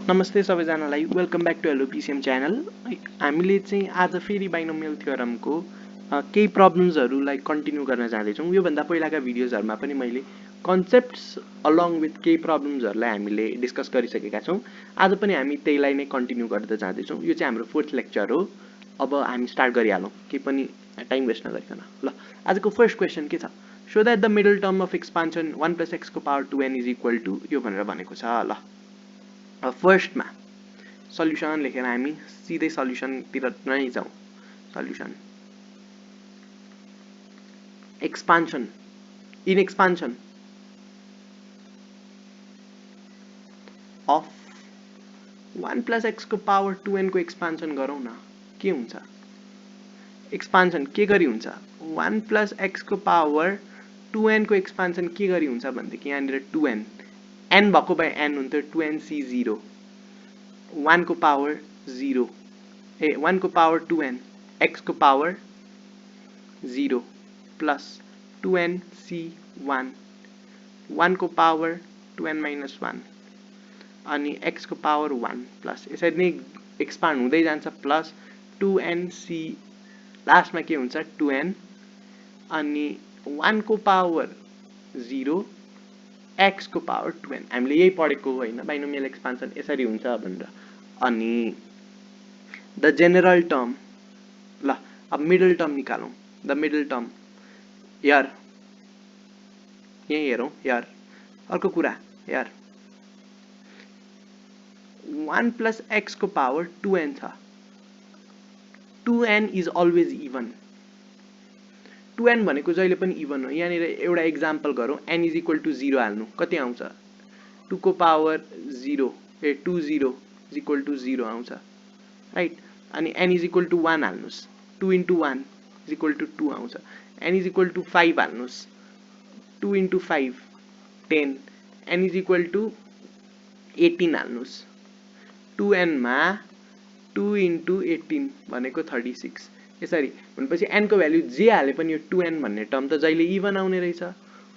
नमस्ते सबैजनालाई welcome back to hello PCM channel. हामीले चाहिँ आज फेरि बाइनोमियल थ्योरमको केही प्रब्लम्सहरूलाई कन्टिन्यू गर्न जाँदैछौँ। योभन्दा पहिलाका भिडियोजहरुमा पनि मैले कन्सेप्ट्स अलङ विथ केही प्रब्लम्सहरूलाई हामीले डिस्कस गरिसकेका छौँ। आज पनि हामी त्यहीलाई नै कन्टिन्यू गर्दै जाँदैछौँ। यो चाहिँ हाम्रो फोर्थ लेक्चर हो। अब हामी स्टार्ट गरिहालौँ, केही पनि टाइम वेस्ट नगरिकन। ल, आजको फर्स्ट क्वेसन के छ? So that the middle term of expansion 1 + x को power 2n is equal to यो भनेर भनेको छ। ल, फर्स्टमा सल्युसन लेखेर हामी सिधै सल्युसनतिर नै जाउँ। Solution expansion in expansion of 1 + x को पावर 2n को एक्सपान्सन गरौँ न, के हुन्छ? एक्सपान्सन के गरी हुन्छ? 1 + x को पावर 2n को एक्सपान्सन के गरी हुन्छ भन्देखि यहाँनिर 2n n भएको भए n हुन्थ्यो 2nc0 1 को पावर 0 1 को पावर 2n x को पावर 0 प्लस 2nc1 1 को पावर 2n - 1 अनि x को पावर 1 प्लस यसरी नै एक्सपान्ड हुँदै जान्छ प्लस 2nc लास्टमा के हुन्छ 2n अनि 1 को पावर 0 x को पावर 2n। हामीले यही पढेको होइन बाइनोमियल एक्सपान्सन यसरी हुन्छ भनेर। अनि द जेनरल टर्म, ल अब मिडल टर्म निकालौँ। द मिडल टर्म यार यही हेरौँ यार, अर्को कुरा यार 1 + x को पावर 2n छ। 2n is always even. 2n भनेको जहिले पनि इभन हो। यहाँनिर एउटा एक्जाम्पल गरौँ, n इज इक्वल टु 0 हाल्नु, कति आउँछ? 2 को पावर 0 20 इज इक्वल टु 0 आउँछ, राइट? अनि n इज इक्वल टु 1 हाल्नुहोस्, 2 × 1 इज इक्वल टु 2 आउँछ। n इज इक्वल टु 5 हाल्नुहोस्, 2 × 5 10, n इज इक्वल टु 18 हाल्नुहोस्, 2n मा 2 × 18 भनेको 36। यसरी भनेपछि n को भ्यालु जे हाले पनि यो 2n भन्ने टर्म त जहिले इभन आउने रहेछ।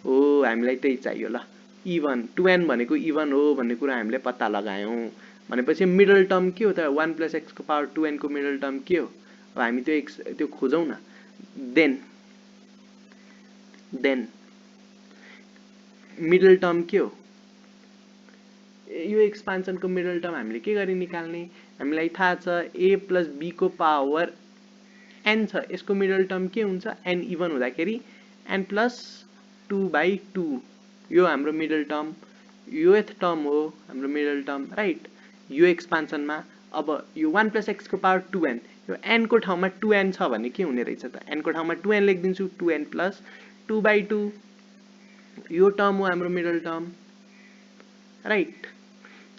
हो, हामीलाई त्यही चाहियो। ल, इभन 2n भनेको इभन हो भन्ने कुरा हामीले पत्ता लगायौँ भनेपछि मिडल टर्म के हो त? 1 + x को पावर 2n को मिडल टर्म के हो? अब हामी त्यो खोजौँ न। देन मिडल टर्म के हो? यो एक्सपान्सन को मिडल टर्म हामीले के गरी निकाल्ने? हामीलाई थाहा छ a + b को पावर n छ। यसको मिडल टर्म के हुन्छ? n इभन हुँदाखेरि n + 2/2 यो हाम्रो मिडल टर्म, यो टर्म हो हाम्रो मिडल टर्म, राइट? यो एक्सपान्सनमा अब यो 1 + x को पावर 2n, यो n को ठाउँमा 2n छ भने के हुने रहेछ त? n को ठाउँमा 2n लेखिदिन्छु, 2n + 2/2 यो टर्म हो हाम्रो मिडल टर्म, राइट?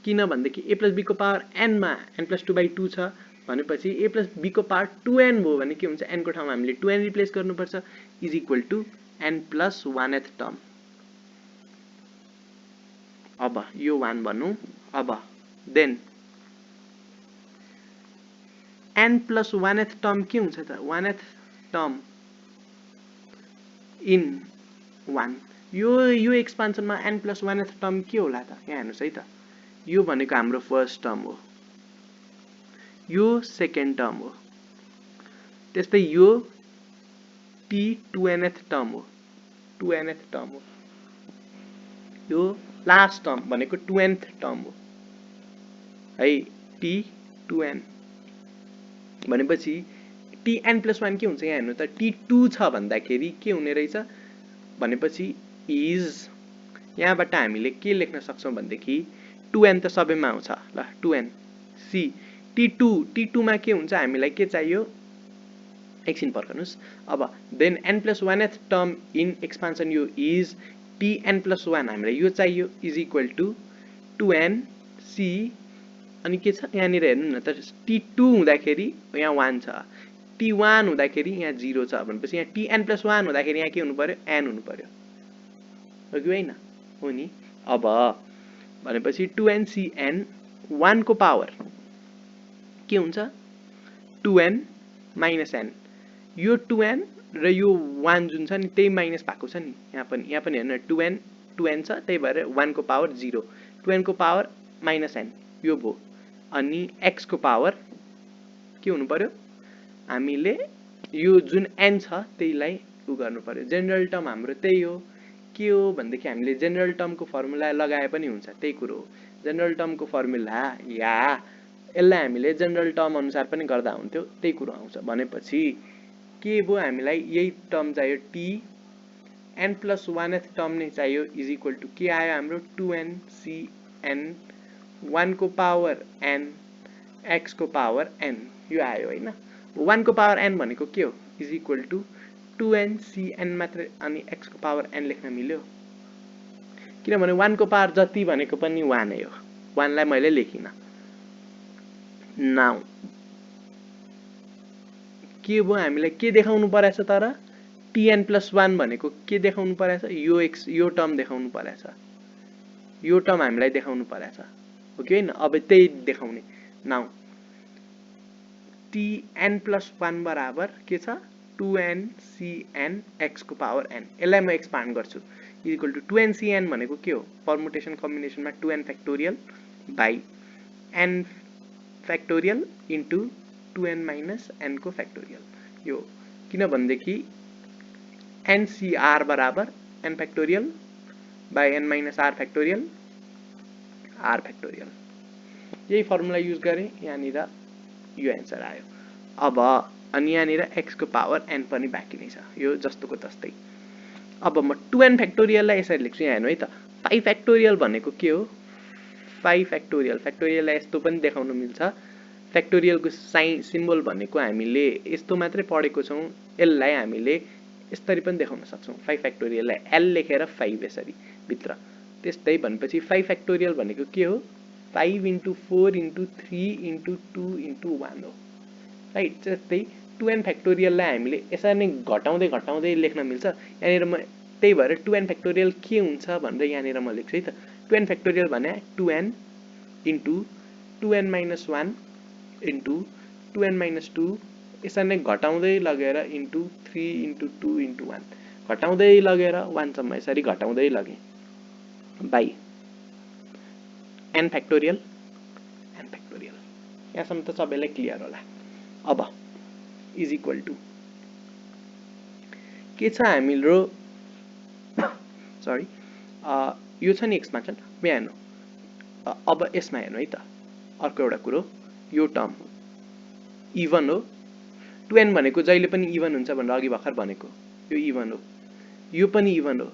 किन भन्देखि a + b को पावर n मा n + 2/2 छ भनेपछि a + b को पावर 2n भयो भने के हुन्छ? n को ठाउँमा हामीले 2n रिप्लेस गर्नुपर्छ, is equal to n + 1th term. अब यो 1 भन्नु। अब देन n + 1th टर्म के हुन्छ त? 1th टर्म इन 1 यो एक्सपान्सनमा n + 1th टर्म के होला त? यहाँ हेर्नुहोस् है त, यो भनेको हाम्रो फर्स्ट टर्म हो, यो सेकेन्ड टर्म हो, त्यस्तै यो t2nth टर्म हो, 2nth टर्म हो, यो लास्ट टर्म भनेको 2nth टर्म हो है, t2n भनेपछि tn + 1 के हुन्छ? यहाँ हेर्नु त, t2 छ भन्दाखेरि के हुने रहेछ भनेपछि इज, यहाँबाट हामीले के लेख्न सक्छौँ भन्देखि 2n त सबैमा आउँछ। ल, 2n c t2 मा के हुन्छ? हामीलाई के चाहियो? एकछिन पर्खनुस्। अब then n + 1th term in expansion यो इज tn + 1 हामीलाई यो चाहियो, is equal to 2n c अनि के छ यहाँनिर हेर्नु न त, t2 हुँदाखेरि यहाँ 1 छ, t1 हुँदाखेरि यहाँ 0 छ भनेपछि यहाँ tn + 1 हुँदाखेरि यहाँ के हुनु पर्यो? n हुनु पर्यो, हो कि होइन? हो नि। अब भनेपछि 2ncn 1 को पावर के हुन्छ? 2n - n, यो 2n र यो 1 जुन छ नि त्यही माइनस भएको छ नि, यहाँ पनि हेर्नु, 2n छ, त्यही भएर 1 को पावर 0, 2n को पावर -n यो भयो अनि x को पावर के हुनु पर्यो हामीले यो जुन n छ त्यहीलाई उ गर्नु पर्यो जनरल टर्म हाम्रो त्यही हो के हो भन्दाखेरि हामीले जनरल टर्मको फर्मुला लगाए पनि हुन्छ त्यही कुरो हो जनरल टर्मको फर्मुला या यसलाई हामीले जनरल टर्म अनुसार पनि गर्दा हुन्थ्यो त्यही कुरो आउँछ भनेपछि के भयो हामीलाई यही टर्म चाहियो t n plus 1th term नै चाहियो इज इक्वल टु के आयो हाम्रो 2n cn 1 को पावर n x को पावर n यो आयो हैन 1 को पावर n भनेको के हो is equal to 2n cn मात्र अनि x को पावर n लेख्न मिल्यो किनभने 1 को पावर जति भनेको पनि 1 नै हो 1 लाई मैले लेखिन नाउ के भयो हामीलाई के देखाउनु परेछ तर tn plus 1 भनेको के देखाउनु परेछ यो टर्म देखाउनु परेछ यो टर्म हामीलाई देखाउनु परेछ हो कि हैन अब त्यही देखाउने नाउ tn plus 1 बराबर के छ 2n cn x को पावर n यसलाई म एक्सपान्ड गर्छु इक्वल टु 2n cn भनेको के हो परमुटेसन कम्बिनेसनमा 2n factorial by n factorial into 2n minus n को फ्याक्टोरियल यो किन भन्देखि ncr बराबर n factorial by n minus r factorial r factorial यही फर्मुला युज गरे यहाँनिर यो एन्सर आयो अब अनि यहाँनिर x को पावर n पनि बाँकी नै छ यो जस्तोको तस्तै अब म 2n फ्याक्टोरियललाई यसरी लेख्छु यहाँ हेर्नु है त 5 फ्याक्टोरियल भनेको के हो 5 फ्याक्टोरियल फ्याक्टोरियललाई यस्तो पनि देखाउन मिल्छ फ्याक्टोरियलको सिम्बल भनेको हामीले यस्तो मात्रै पढेको छौं यसलाई हामीले यसरी पनि देखाउन सक्छौं 5 फ्याक्टोरियललाई l लेखेर 5 यसरी भित्र त्यस्तै भनेपछि 5 फ्याक्टोरियल भनेको के हो 5 into 4 into 3 into 2 into 1 हो राइट त्यस्तै 2n फ्याक्टोरियललाई हामीले यसरी नै घटाउँदै घटाउँदै लेख्न मिल्छ यहाँनिर म त्यही भएर 2n फ्याक्टोरियल के हुन्छ भनेर यहाँनिर म लेख्छु है त 2n फ्याक्टोरियल भने 2n into 2n minus 1 into 2n minus 2 यसरी नै घटाउँदै लगेर into 3 into 2 into 1 घटाउँदै लगेर 1 सम्म यसरी घटाउँदै लगे बाइ n फ्याक्टोरियल यहाँसम्म त सबैलाई क्लियर होला अब इज इक्वल टु के छ हाम्रो सरी यो छ नि एक्सपान्सन यहाँ हेर्नु अब यसमा हेर्नु है त अर्को एउटा कुरो यो टर्म इभन हो 2n भनेको जहिले पनि इभन हुन्छ भनेर अघि भर्खर भनेको यो इभन हो यो पनि इभन हो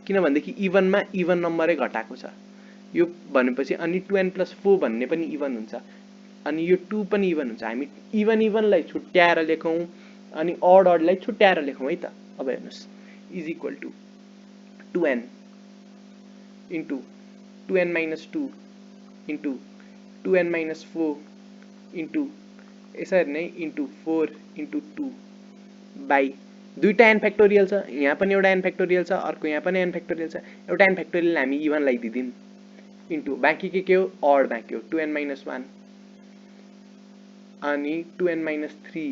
किन भन्दाखेरि इभनमा इभन नम्बरै घटाएको छ यो भनेपछि अनि 2n plus 4 भन्ने पनि इभन हुन्छ अनि यो 2 पनि इभन हुन्छ हामी इभनलाई छुट्याएर लेखौं अनि अडलाई छुट्याएर लेखौं है त अब हेर्नुस् is equal to 2n into 2n minus 2 into 2n minus 4 into यसरी नै into 4 into 2 बाइ दुईटा n फ्याक्टोरियल छ यहाँ पनि एउटा n फ्याक्टोरियल छ अर्को यहाँ पनि n फ्याक्टोरियल छ एउटा n फ्याक्टोरियल हामी इभन लाई दिदिम इन्टु बाँकी के हो अड बाँकी हो 2n minus 1 अनि 2n minus 3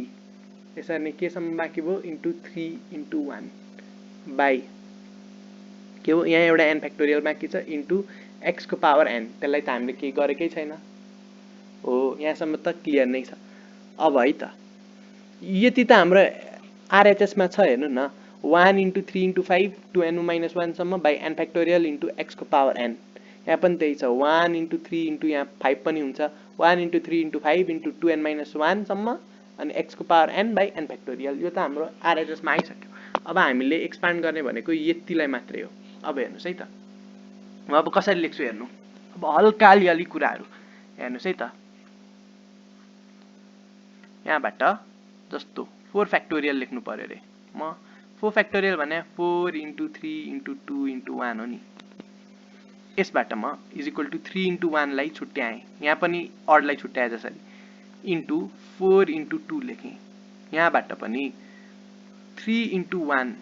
यसरी नै के सम्म बाँकी भयो इन्टु 3 इन्टु 1 बाइ के हो यहाँ एउटा n फ्याक्टोरियल बाँकी छ इन्टु x को पावर n त्यसलाई त हामीले केही गरेकै छैन हो यहाँसम्म त क्लियर नै छ अब है त यति त हाम्रो RHS मा छ हेर्नु न 1 into 3 into 5 2n minus 1 सम्म by n factorial into x को पावर n यहाँ पनि त्यही छ 1 into 3 into यहाँ 5 पनि हुन्छ 1 into 3 into 5 into 2n minus 1 सम्म अनि x को power n by n factorial यो त हाम्रो RHS मा आइसक्यो अब हामीले एक्सपान्ड गर्ने भनेको यतिलाई मात्रै हो अब हेर्नुस् है त म अब कसरी लेख्छु हेर्नु अब हल्का अलि कुराहरु हेर्नुस् है त यहाँबाट जस्तो 4 फ्याक्टोरियल लेख्नु पर्यो रे म 4 फ्याक्टोरियल भने 4 into 3 into 2 into 1 हो नि यसबाट म इज इक्वल टु 3 into 1 लाई छुट्याए यहाँ पनि अड लाई छुट्याए जसरी इन्टु 4 into 2 लेखे यहाँबाट पनि 3 into 1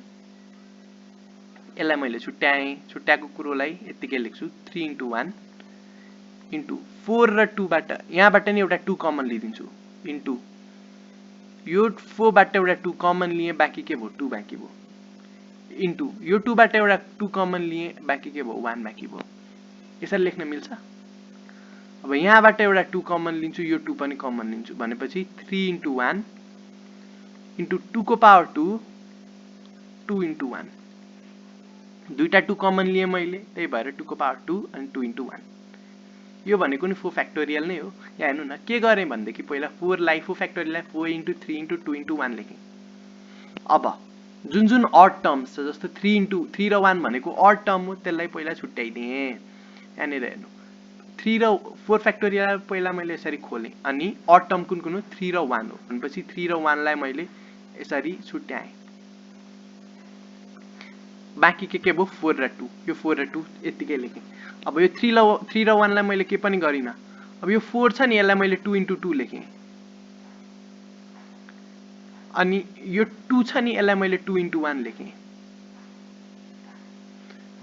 यसलाई मैले छुट्याएको कुरोलाई यतिकै लेख्छु 3 into 1 इन्टु 4 र 2 बाट यहाँबाट नि एउटा 2 कमन लिदिन्छु इन्टु यो 4 बाट एउटा 2 कमन लिए बाँकी के भयो 2 बाँकी भयो इन्टु यो 2 बाट एउटा 2 कमन लिए बाँकी के भयो 1 बाँकी भयो यसरी लेख्न मिल्छ अब यहाँबाट एउटा 2 कमन लिन्छु, यो 2 पनि कमन लिन्छु भनेपछि 3 into 1 into 2 को पावर 2 2 into 1 दुईटा 2 कमन लिए मैले, त्यही भएर 2 को पावर 2 अनि 2 into 1 यो भनेको नि 4 फ्याक्टोरियल नै हो। यहाँ हेर्नु न के गरेँ भनेदेखि पहिला 4 लाई 4 फ्याक्टोरियललाई 4 into 3 into 2 into 1 लेखेँ। अब जुन जुन अड टर्म्स छ जस्तो 3 into 3 र 1 भनेको अड टर्म हो, त्यसलाई पहिला छुट्याइदिएँ। यहाँनिर हेर्नु 3 र 4 फ्याक्टोरियल पहिला मैले यसरी खोलेँ अनि अड टर्म कुन कुन हो 3 र 1 हो भनेपछि 3 र 1 लाई मैले यसरी छुट्याएँ। बाँकी के भयो 4 र 2, यो 4 र 2 यतिकै लेखेँ। अब यो 3 र 1 लाई मैले के पनि गरिनँ। अब यो 4 छ नि यसलाई मैले 2 into 2 लेखेँ अनि यो 2 छ नि यसलाई मैले 2 into 1 लेखेँ।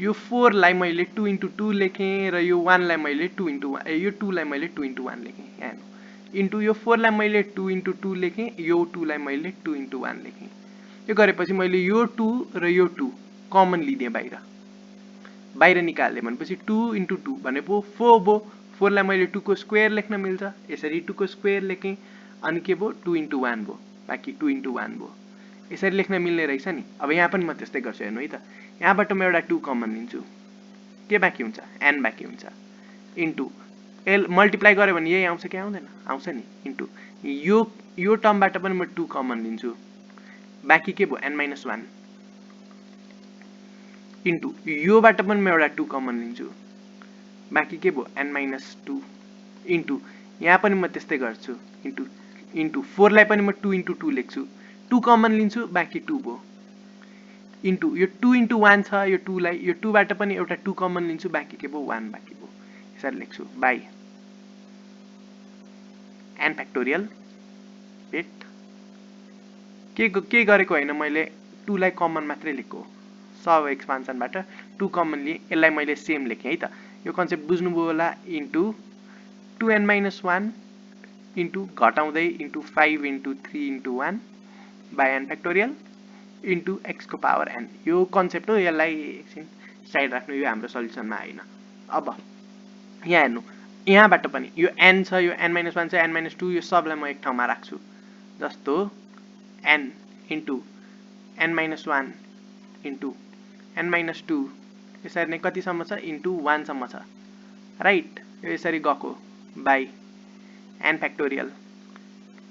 यो 4 लाई मैले 2 into 2 लेखेँ र यो 1 लाई मैले 2 into 1 यो 2 लाई मैले 2 into 1 लेखेँ। यहाँ इन्टु यो 4 लाई मैले 2 into 2 लेखेँ, यो 2 लाई मैले 2 into 1 लेखेँ। यो गरेपछि मैले यो 2 र यो 2 कमन लिदिएँ बाहिर निकाल्दिएँ भनेपछि 2 into 2 भनेको 4 भयो। 4 लाई मैले 2 को स्क्वायर लेख्न मिल्छ, यसरी 2 को स्क्वायर लेखेँ अनि के भयो 2 into 1 भयो, बाँकी 2 into 1 भयो। यसरी लेख्न मिल्ने रहेछ नि। अब यहाँ पनि म त्यस्तै गर्छु हेर्नु है त। यहाँबाट म एउटा 2 कमन लिन्छु, के बाँकी हुन्छ n बाँकी हुन्छ इन्टु l मल्टिप्लाई गर्यो भने यही आउँछ कि आउँदैन, आउँछ नि, इन्टु यो टर्मबाट पनि म 2 कमन लिन्छु, बाँकी के भयो n - 1 इन्टु योबाट पनि म एउटा 2 कमन लिन्छु, बाँकी के भयो n - 2 इन्टु यहाँ पनि म त्यस्तै गर्छु इन्टु 4 लाई पनि म 2 into 2 लेख्छु, 2 कमन लिन्छु बाँकी 2 भयो इन्टु यो 2 into 1 छ, यो 2 लाई यो 2 बाट पनि एउटा 2 कमन लिन्छु, बाँकी के भयो 1 बाँकी भयो। यसरी लेख्छु बाई n फ्याक्टोरियल वेट के गरेको हैन, मैले 2 लाई कमन मात्रै लेखेको, सब एक्सपान्सनबाट 2 कमन लिए, यसलाई मैले सेम लेखेँ है त। यो कन्सेप्ट बुझ्नुभयो होला। इन्टु 2n - 1 इन्टु घटाउँदै into 5 into 3 into 1 by n factorial into x को पावर n। यो कन्सेप्ट हो, यसलाई एकछिन साइड राख्नु, यो हाम्रो सल्युसनमा आएन। अब यहाँ हेर्नु यहाँबाट पनि यो n छ, यो n - 1 छ, n - 2 यो सबलाई म एक ठाउँमा राख्छु, जस्तो n into n - 1 into n - 2 यसरी नै कतिसम्म छ इन्टु 1 सम्म छ, राइट। यो यसरी गएको बाई n फ्याक्टोरियल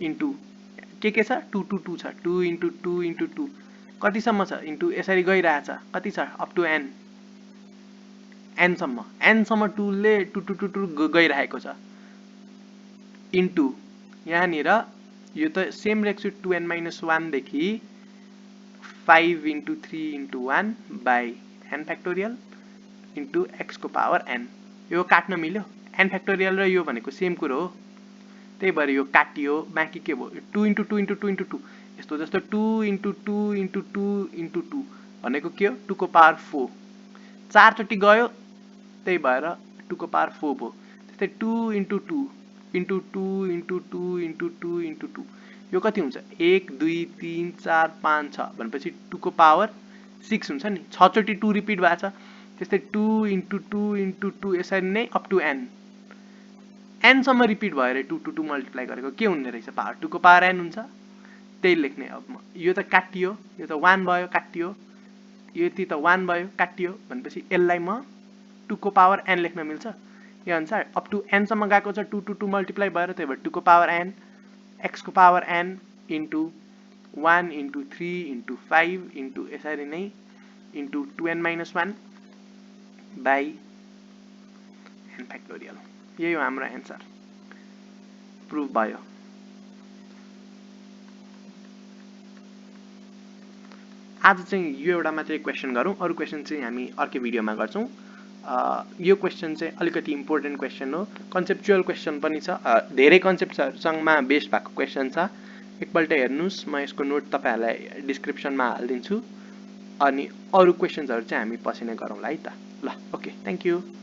इन्टु के छ 2 to 2 छ, 2 into 2 into 2 कतिसम्म छ इन्टु यसरी गइरहेछ, कति छ अप टु n, n सम्म 2 ले 2 to 2 गइरहेको छ इन्टु यहाँनिर यो त सेम लेख्छु 2n - 1 देखि 5 into 3 into 1 by n factorial into x को पावर n। यो काट्न मिल्यो, n फ्याक्टोरियल र यो भनेको सेम कुरो हो, त्यही भएर यो काटियो, बाँकी के भयो 2 into 2 into 2 into 2 यस्तो जस्तो 2 into 2 into 2 into 2 भनेको के हो 2 को पावर 4, 4 चोटि गयो त्यही भएर 2 को पावर 4 भयो। त्यस्तै 2 into 2 into 2 into 2 into 2 into 2 यो कति हुन्छ 1 2 3 4 5 6 भनेपछि 2 को पावर 6 हुन्छ नि, 6 चोटि 2 रिपिट भएको छ। त्यस्तै 2 into 2 into 2 यसरी नै अप टु n, n सम्म रिपिट भएर 2 to 2 मल्टिप्लाई गरेको के हुने रहेछ पावर 2 को पावर n हुन्छ, त्यही लेख्ने। अब म यो त काटियो, यो त 1 भयो काटियो, यो यति त 1 भयो काटियो भनेपछि यसलाई म 2 को पावर n लेख्न मिल्छ। यो अनुसार अप टु n सम्म गएको छ 2 to 2 मल्टिप्लाई भएर, त्यही भएर 2 को पावर n x को power n into 1 into 3 into 5 into यसरी नै into 2n - 1 by n factorial. यही हो हाम्रो एन्सर, प्रुभ भयो। आज चाहिँ यो एउटा मात्रै क्वेसन गरौँ, अरू क्वेसन चाहिँ हामी अर्कै भिडियोमा गर्छौँ। यो क्वेसन चाहिँ अलिकति इम्पोर्टेन्ट क्वेसन हो, कन्सेप्चुअल क्वेसन पनि छ, धेरै कन्सेप्टहरूसँगमा बेस्ड भएको क्वेसन छ। एकपल्ट हेर्नुहोस्, म यसको नोट तपाईहरुलाई डिस्क्रिप्सनमा हालिदिन्छु अनि अरू क्वेसन्सहरू चाहिँ हामी पछि नै गरौँला है त। ल ओके, थ्यांक यू।